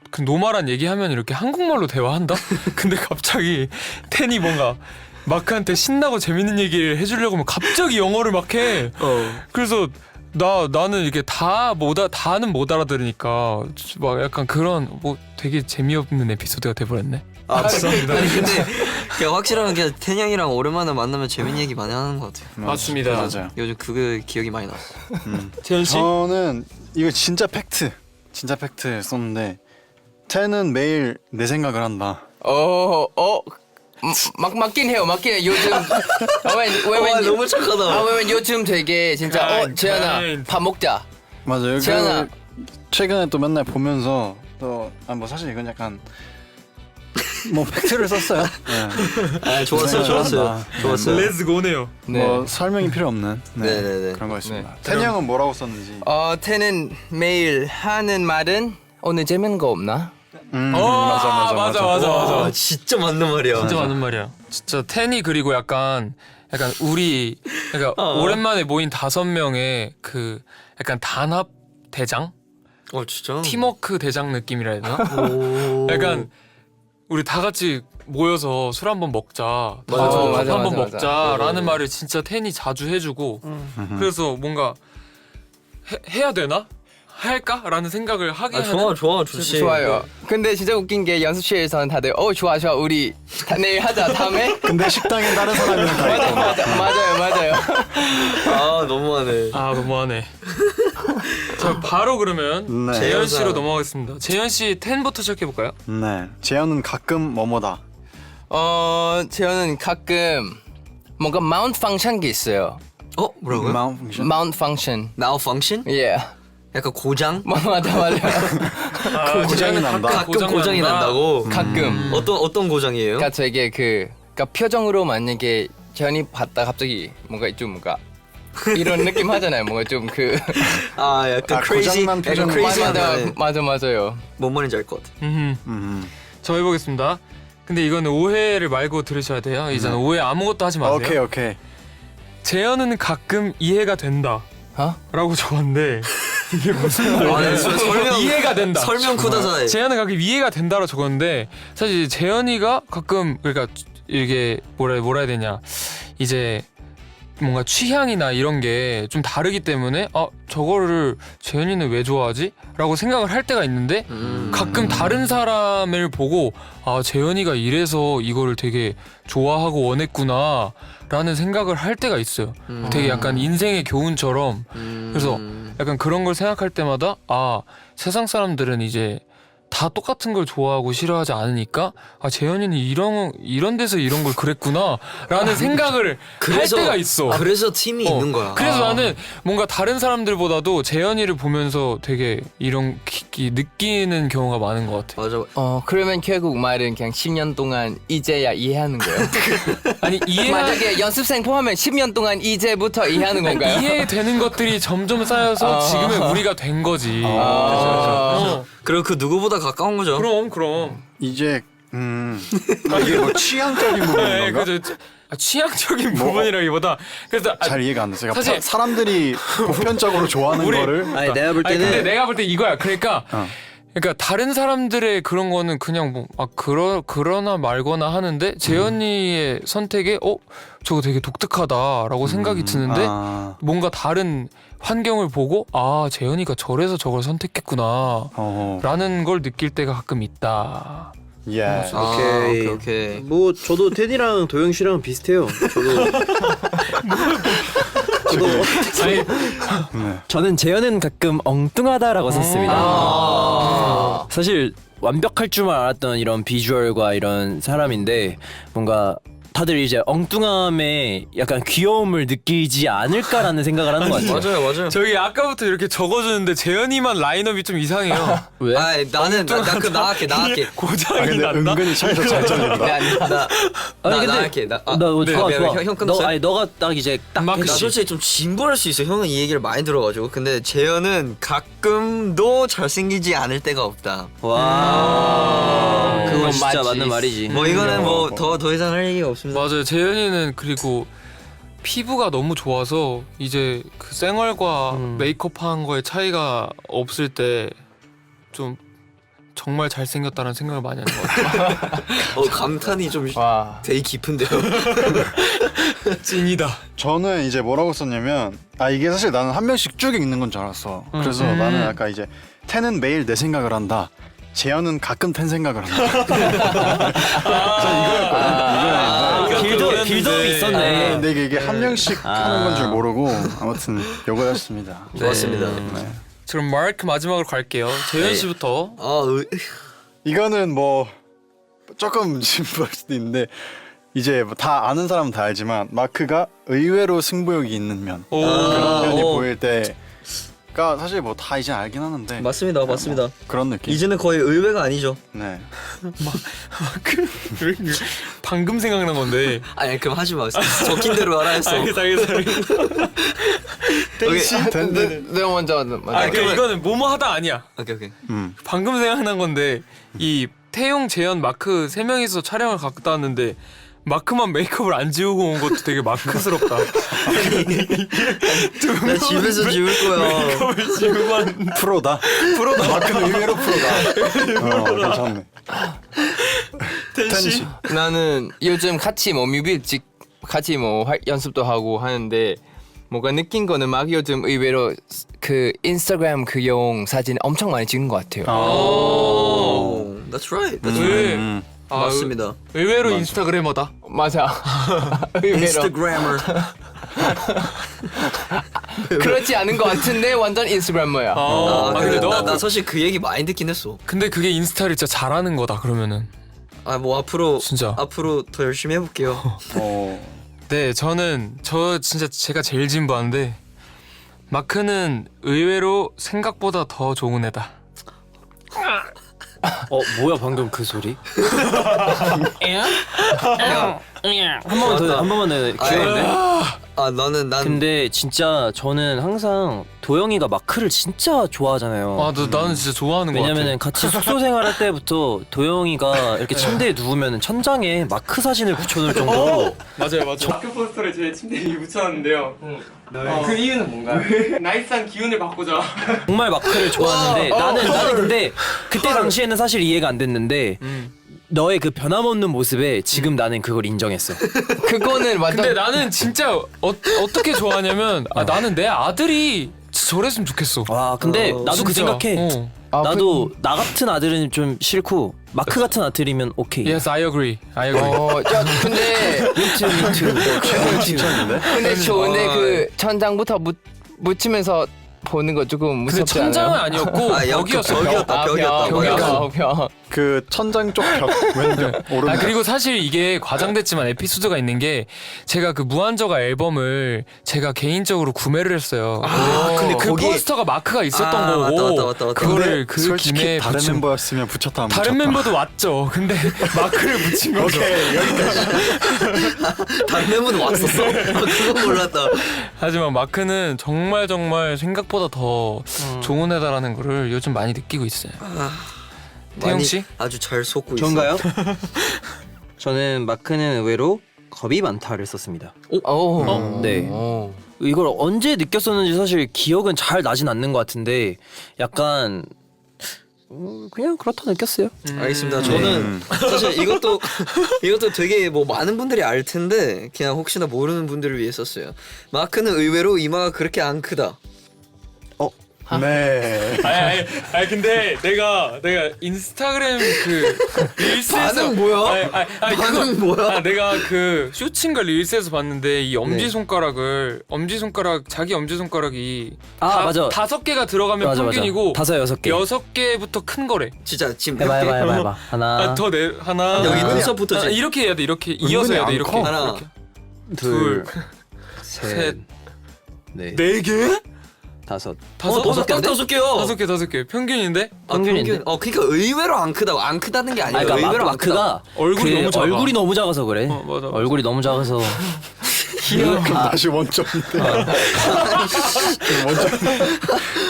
그 노말한 얘기하면 이렇게 한국말로 대화한다? 근데 갑자기 텐이 뭔가 마크한테 신나고 재밌는 얘기를 해주려고 하면 갑자기 영어를 막 해. 그래서 나는 이게 다는 못 알아들으니까 막 약간 그런 뭐 되게 재미없는 에피소드가 돼버렸네. 죄송합니다. 아니 근데 그냥 확실하게 그냥 텐 형이랑 오랜만에 만나면 재밌는 얘기 많이 하는 것 같아요. 맞습니다. 맞아요. 요즘 그거 기억이 많이 나. 재현 씨? 저는 이거 진짜 팩트 썼는데 텐은 매일 내 생각을 한다. 맞긴 해요. 요즘 왜냐면 너무 착하다. 왜냐면 요즘 되게 진짜 재현아 밥 먹자. 맞아요. 재현아. 최근에 또 맨날 보면서 또 뭐 사실 이건 약간 뭐 팩트를 썼어요. 네. 좋았어요. 렛츠 고네요. 뭐 설명이 필요 없는 네네네. 그런 거였습니다. 네. 텐 형은 뭐라고 썼는지. 텐은 매일 하는 말은 오늘 재밌는 거 없나? 맞아. 진짜 맞는 말이야. 진짜 맞는 말이야. 진짜 텐이 그리고 약간 우리 그러니까 오랜만에 모인 5명의 그 약간 단합 대장, 진짜. 팀워크 대장 느낌이라 해야 되나? 약간 우리 다 같이 모여서 술 한번 먹자, 맞아. 한번 먹자라는 말을 진짜 텐이 자주 해주고 그래서 뭔가 해야 되나? 할까?라는 생각을 하게 하는. 좋지. 좋아요. 근데 진짜 웃긴 게 연습실에서는 다들 좋아 우리 내일 하자 다음에. 근데 식당에 다른 사람이랑 가 있고. 맞아요. 너무하네. 너무하네. 자 바로 그러면 네. 재현 씨로 넘어가겠습니다. 재현 씨 10부터 시작해 볼까요? 네. 재현은 가끔 뭐뭐다. 재현은 가끔 뭔가 마운트 펑션 게 있어요. 뭐라고요? 마운트 펑션. 마운트 펑션. Now function? 예. 약간 고장? 맞아. 고장이 난다. 가끔 고장이 난다고. 가끔. 어떤 고장이에요? 그러니까 되게 그러니까 표정으로 만약에 재현이 봤다 갑자기 뭔가 이런 느낌 하잖아요. 뭔가 약간 crazy. 고장난 표정. 맞아요. 뭔 말인지 알 것 같아. 저 해보겠습니다. 근데 이거는 오해를 말고 들으셔야 돼요. 이제는 오해 아무것도 하지 마세요. 오케이. 재현은 가끔 이해가 된다 라고 적었는데 이게 무슨 말이야? 설명 이해가 된다. 설명 쿠다사이. 재현은 가끔 이해가 된다로 적었는데 사실 재현이가 가끔 그러니까 이게 뭐라 해야 되냐 이제 뭔가 취향이나 이런 게 좀 다르기 때문에 저거를 재현이는 왜 좋아하지? 라고 생각을 할 때가 있는데 가끔 다른 사람을 보고 재현이가 이래서 이거를 되게 좋아하고 원했구나 라는 생각을 할 때가 있어요. 되게 약간 인생의 교훈처럼. 그래서 약간 그런 걸 생각할 때마다 세상 사람들은 이제 다 똑같은 걸 좋아하고 싫어하지 않으니까 아 재현이는 이런 데서 이런 걸 그랬구나라는 생각을 할 때가 있어. 그래서 팀이 있는 거야. 그래서 나는 뭔가 다른 사람들보다도 재현이를 보면서 되게 이런 느끼는 경우가 많은 것 같아. 맞아. 그러면 결국 말은 그냥 10년 동안 이제야 이해하는 거예요. 아니 만약에 연습생 포함하면 10년 동안 이제부터 이해하는 건가요? 이해되는 것들이 점점 쌓여서 지금의 우리가 된 거지. 그리고 그 누구보다 가까운 거죠. 그럼. 이제 이게 뭐 취향적인 네, 부분인 건가? 그죠. 취향적인 부분이라기보다 그래서 잘 이해가 안 됐어요. 그러니까 사실- 사람들이 보편적으로 좋아하는 우리- 거를 아니 내가 볼 아니 때는 근데 내가 볼 때 이거야. 그러니까 다른 사람들의 그런 거는 그냥 뭐 그러나 말거나 하는데 재현이의 선택에 저거 되게 독특하다라고 생각이 드는데 뭔가 다른 환경을 보고 아 재현이가 저래서 저걸 선택했구나 라는 걸 느낄 때가 가끔 있다. 예. 오케이. 뭐 저도 테디랑 도영 씨랑 비슷해요. 저는 재현은 가끔 엉뚱하다라고 썼습니다. 사실 완벽할 줄만 알았던 이런 비주얼과 이런 사람인데 뭔가 다들 이제 엉뚱함에 약간 귀여움을 느끼지 않을까라는 생각을 하는 것 같아요. 맞아요. 저기 아까부터 이렇게 적어주는데 재현이만 라인업이 좀 이상해요. 왜? 아니 나는 나갈게. 고장이 근데 난다. 은근히 차에서 잘 잘린다. 나갈게. 나 좋아. 형 끝났어요? 아니 너가 딱 이제 딱 마크 나 씨. 솔직히 좀 진보할 수 있어. 형은 이 얘기를 많이 들어가지고. 근데 재현은 가끔도 잘생기지 않을 때가 없다. 와. 그건 진짜 맞지. 맞는 말이지. 뭐 이거는 뭐 더 이상 할 얘기가 없습니다. 맞아요. 재현이는 그리고 피부가 너무 좋아서 이제 그 생얼과 메이크업한 거의 차이가 없을 때 좀 정말 잘생겼다는 생각을 많이 하는 것 같아요. 감탄이 좀 와. 되게 깊은데요. 찐이다. 저는 이제 뭐라고 썼냐면 이게 사실 나는 한 명씩 쭉 읽는 건 줄 알았어. 그래서 나는 아까 이제 텐은 매일 내 생각을 한다. 재현은 가끔 텐 생각을 한다. 빌드업이 있었네. 근데 이게 한 명씩 하는 건 줄 모르고 아무튼 요거였습니다. 좋았습니다. 그럼 마크 마지막으로 갈게요. 재현 씨부터. 이거는 뭐 조금 진부할 수도 있는데 이제 뭐 다 아는 사람은 다 알지만 마크가 의외로 승부욕이 있는 면 그런 면이 보일 때가 사실 뭐 다 이제 알긴 하는데 맞습니다. 그런 느낌. 이제는 거의 의외가 아니죠. 네. 방금 생각난 건데. 아니 그럼 하지 마. 적힌 대로 알아 했어. 알겠어. 내가 먼저 이거는 뭐뭐 하다 아니야. 오케이. 방금 생각난 건데 이 태용, 재현, 마크 세 명이서 촬영을 갔다 왔는데 마크만 메이크업을 안 지우고 온 것도 되게 마크스럽다. 나 집에서 지울 거야. 메이크업을 지우고 왔는데 프로다. 마크는 의외로 프로다. 괜찮네. 텐씨. 나는 요즘 같이 뭐 뮤비 같이 뭐 연습도 하고 하는데 뭔가 느낀 거는 막 요즘 의외로 그 인스타그램 그용 사진 엄청 많이 찍는 것 같아요. That's right. 왜? 맞습니다. 의외로 인스타그래머다. 맞아. 의외로 인스타그래머. 그렇지 않은 것 같은데 완전 인스타그래머야. 근데 나 사실 그 얘기 많이 듣긴 했어. 근데 그게 인스타를 진짜 잘하는 거다 그러면은. 뭐 앞으로 진짜. 앞으로 더 열심히 해볼게요. 네, 저 진짜 제가 제일 진부한데 마크는 의외로 생각보다 더 좋은 애다. 뭐야 방금 그 소리? 한 번만 더 귀여운데? 난 근데 진짜 저는 항상 도영이가 마크를 진짜 좋아하잖아요. 나는 진짜 좋아하는 거 같아. 왜냐면은 같이 숙소 생활할 때부터 도영이가 이렇게 침대에 누우면 천장에 마크 사진을 붙여놓을 정도로 맞아요. 학교 포스터를 제 침대 위에 붙여놨는데요. 그 이유는 뭔가요? 나이스한 기운을 바꾸자. 정말 마크를 좋아하는데 나는 근데 그때 당시에는 사실 이해가 안 됐는데 너의 그 변함없는 모습에 지금 나는 그걸 인정했어. 그거는 완전 근데 나는 진짜 어떻게 좋아하냐면 나는 내 아들이 저랬으면 좋겠어. 와 근데 나도 그 진짜. 생각해. 나도 나 같은 아들은 좀 싫고 마크 같은 아들이면 오케이. Yes, I agree. 근데 미투. 근데 좋은데 그 천장부터 묻히면서 보는 거 조금 근데 무섭지 천장은 않아요? 아니었고 벽이었어. 벽이었다. 벽이었어. 벽. 그 천장 쪽 벽 왼쪽 오른쪽. 아 그리고 사실 이게 과장됐지만 에피소드가 있는 게 제가 그 무한저가 앨범을 제가 개인적으로 구매를 했어요. 근데 그 거기- 포스터가 마크가 있었던 거고 맞다. 그거를 그 솔직히 김에 다른 붙인 멤버였으면 붙였다 안 붙였다. 다른 멤버도 왔죠. 근데 마크를 붙인 거죠. 다른 멤버도 왔었어? 그거 몰랐다. 하지만 마크는 정말 생각보다 더 좋은 애다라는 거를 요즘 많이 느끼고 있어요. 태용 많이 씨? 아주 잘 속고 있어. 전가요? 저는 마크는 의외로 겁이 많다를 썼습니다. 오. 네. 오. 이걸 언제 느꼈었는지 사실 기억은 잘 나진 않는 것 같은데 약간 그냥 그렇다 느꼈어요. 알겠습니다. 저는 사실 이것도 되게 뭐 많은 분들이 알 텐데 그냥 혹시나 모르는 분들을 위해 썼어요. 마크는 의외로 이마가 그렇게 안 크다. 네. 아니 근데 내가 인스타그램 그 릴스에서 반응 뭐야? 반응 뭐야? 내가 그 쇼츠인가 릴스에서 봤는데 이 엄지 손가락을 자기 엄지 손가락이 맞아. 5개가 들어가면 맞아. 평균이고 5, 6개. 6개부터 큰 거래. 진짜 지금 해봐. 하나, 하나 여기 아니야. 눈썹부터 아, 이렇게 해야 돼. 이렇게 이어서 해야 돼. 이렇게. 안 커. 하나. 이렇게. 둘, 셋, 셋, 넷, 4개? 다섯. 다섯 개인데? 5개. 평균인데? 평균인데? 그러니까 의외로 안 크다고. 안 크다는 게 아니라 그러니까 의외로 안 크다. 마크가 얼굴이 너무 작아. 얼굴이 너무 작아서 그래. 맞아. 얼굴이 너무 작아서. 그럼 다시 원점인데.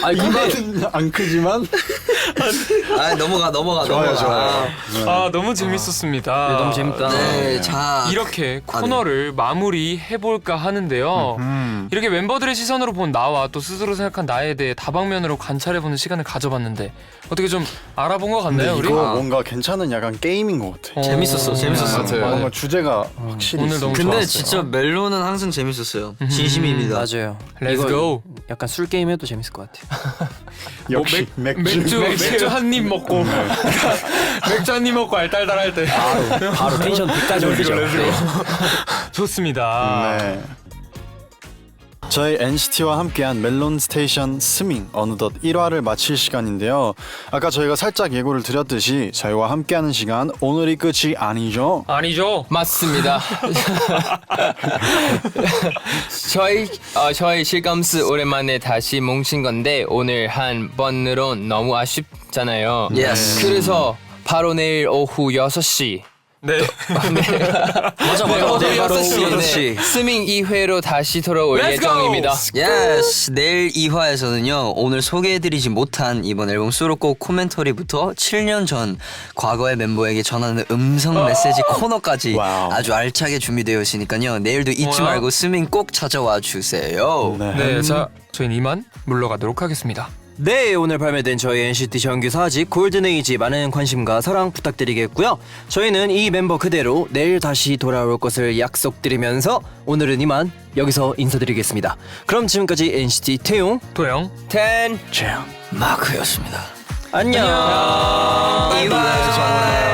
아니 근데 이마는 안 크지만 아 넘어가. 좋아요. 아 너무 재밌었습니다. 네, 너무 재밌다. 네, 자 이렇게 코너를 마무리해볼까 하는데요. 이렇게 멤버들의 시선으로 본 나와 또 스스로 생각한 나에 대해 다방면으로 관찰해보는 시간을 가져봤는데 어떻게 좀 알아본 것 같나요 우리? 이거 뭔가 괜찮은 약간 게임인 것 같아. 재밌었어. 맞아요. 뭔가 주제가 확실히 오늘 있어. 너무 근데 좋았어요. 진짜 멜론은 항상 재밌었어요. 진심입니다. 맞아요. Let's 이거 go. 약간 술 게임 해도 재밌을 것 같아요. 역시 맥주 한 입 먹고 맥주 한 입 먹고 알딸딸할 때 바로 텐션 100까지 올리죠. 네. 좋습니다. 네. 저희 NCT와 함께한 멜론 스테이션 스밍 어느덧 1화를 마칠 시간인데요. 아까 저희가 살짝 예고를 드렸듯이 저희와 함께하는 시간 오늘이 끝이 아니죠? 아니죠? 맞습니다. 저희 실감스 오랜만에 다시 뭉친 건데 오늘 한 번으로 너무 아쉽잖아요. Yes. 그래서 바로 내일 오후 6시 네. 맞아. 오후 내일 바로 6시 스밍 2회로 다시 돌아올 Let's go! 예정입니다. 예스 내일 2화에서는요 오늘 소개해드리지 못한 이번 앨범 수록곡 코멘터리부터 7년 전 과거의 멤버에게 전하는 음성 메시지 코너까지 와우. 아주 알차게 준비되어 있으니까요 내일도 잊지 뭐야? 말고 스밍 꼭 찾아와 주세요. 네, 자 저희는 이만 물러가도록 하겠습니다. 네, 오늘 발매된 저희 NCT 정규 4집 골든에이지 많은 관심과 사랑 부탁드리겠고요. 저희는 이 멤버 그대로 내일 다시 돌아올 것을 약속드리면서 오늘은 이만 여기서 인사드리겠습니다. 그럼 지금까지 NCT 태용, 도영. 텐 마크였습니다. 안녕. 이화에서 만나요.